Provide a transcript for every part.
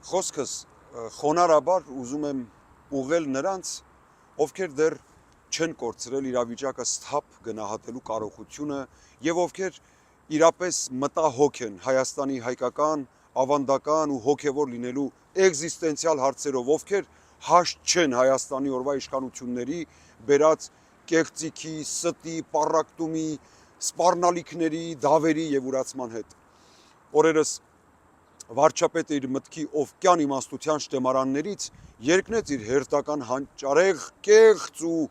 Խոսքս խոնարհաբար ուզում եմ ուղղել նրանց, ովքեր դեռ չեն կորցրել իրավիճակը սթափ գնահատելու կարողությունը եւ ովքեր իրապես մտահոգ են Հայաստանի հայկական, ավանդական ու հոգեվոր լինելու էգզիստենցիալ հարցերով, ովքեր հաշտ չեն Հայաստանի օրվա իշխանությունների բերած կեղծիքի, ստի, պառակտումի, սպառնալիքների, դավերի եւ ուրացման հետ։ Օրերս վարչապետը իր մտքի օվկյան իմաստության շտեմարաններից երկնեց իր հերթական հանճարեղ, կեղծ ու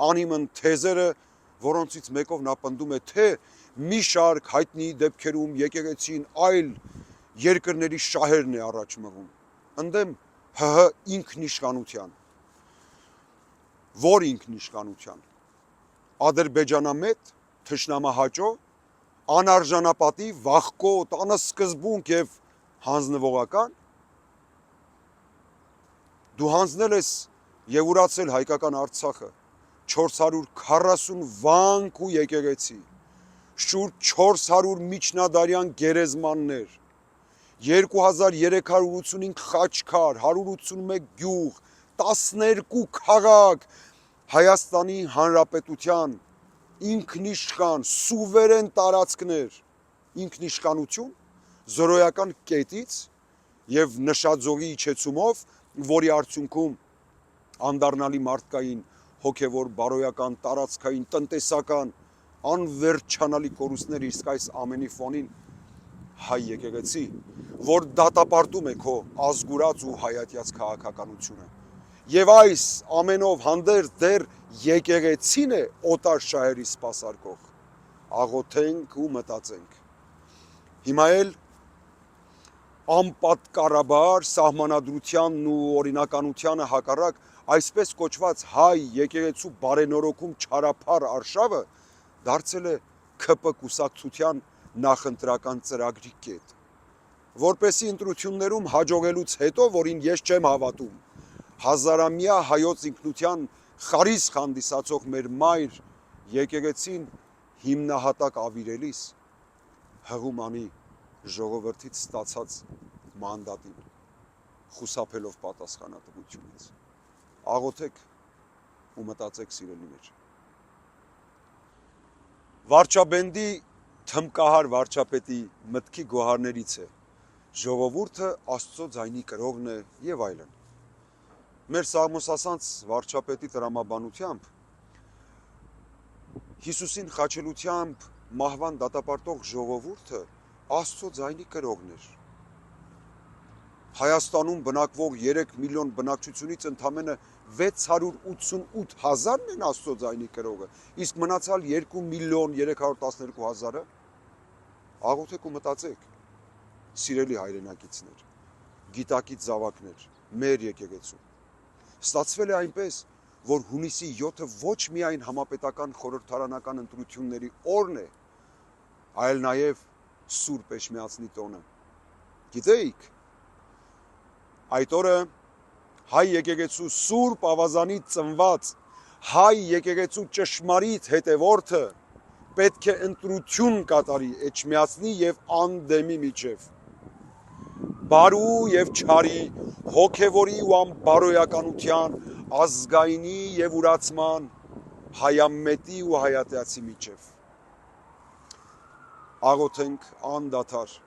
անիմն թեզերը, որոնցից մեկով նա պնդում է, թե մի շարք հայտնի դեպքերում եկեղեցին այլ երկրների շահերն է առաջ մղում, ընդդեմ ՀՀ ինքնիշխանության։ Որ ինքնիշխանության։ Ադրբեջանամետ, թշնամահաճո, անարժանապատիվ, վախկոտ, անսկզբունք եւ հանձնվողական։ Դու հանձնել ես եւ ուրացել հայկական Արցախը 440 վանք ու եկեղեցի, շուրջ 400 միջնադարյան գերեզմաններ, 2385 խաչքար, 181 գյուղ, 12 քաղաք, Հայաստանի Հանրապետության ինքնիշխան, սուվերեն տարածքներ, ինքնիշխանություն, զորոյական կետից եւ նշաձողի իջեցումով, որի արդյունքում անդառնալի մարդկային, հոգեվոր, բարոյական, տարածքային, տնտեսական, անվերջանալի կորուստներ իսկ այս ամենի ֆոնին հայ եկեղեցի, որ դատապարտում է քո ազգուրած ու հայատյաց քաղաքականությունը։ Եվ այս ամենով հանդերձ դեռ եկեղեցին է օտար շահերի սպասարկող։ Աղոթենք ու մտածենք։ Հիմա էլ անպատկառաբար սահմանադրությանն ու օրինականությանը հակառակ այսպես կոչված հայ եկեղեցու բարենորոգում չարափառ արշավը դարձել է ՔՊ կուսակցության նախընտրական ծրագրի կետ, որպեսի ընտրություններում հաջողելուց հետո, որին ես չեմ հավատում, հազարամյա հայոց ինքնության խարիսխ հանդիսացող մեր մայր եկեղեցին հիմնահատակ ավիրելիս հղում անի ժողովրդից ստացած մանդատին, խուսափելով պատասխանատվությունից։ Աղոթեք ու մտածեք սիրելիներ։ Վարչաբենդի թմկահար վարչապետի մտքի գոհարներից է ժողովուրդը Աստծո ձայնի կրողն է եւ այլն։ Մեր սաղմոսասանց վարչապետի տրամաբանությամբ Հիսուսին խաչելությամբ մահվան դատապարտող ժողովուրդը Աստծո ձայնի կրողն էր։ Հայաստանում բնակվող 3 միլիոն բնակչությունից ընդամենը 688 հազարն են Աստծո ձայնի կրողը, իսկ մնացյալ 2 միլիոն 312 հազարը աղոթեք ու մտածեք, սիրելի հայրենակիցներ, գիտակից զավակներ, մեր եկեղեցու։ Ստացվել է այնպես, որ հունիսի 7-ը ոչ միայն համապետական խորհրդարանական ընտրությունների օրն է, այլ նաև Սուրբ Էջմիածնի տոնը։ Գիտեիք, այդ օրը հայ եկեղեցու Սուրբ ավազանից ծնված հայ եկեղեցու ճշմարիտ հետևորդը պետք է ընտրություն կատարի Էջմիածնի եւ անդեմի միջև։ Բարու եւ չարի, հոգեվորի ու անբարոյականության, ազգայինի եւ ուրացման, հայամետի ու հայատյացի միջև։ Աղոթենք անդադար,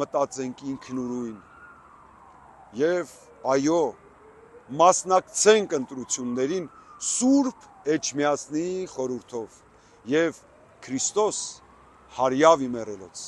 մտածենք ինքնուրույն եւ այո, մասնակցենք ընտրություններին Սուրբ Էջմիածնի խորհրդով եւ Քրիստոս հարյավ իմերելոց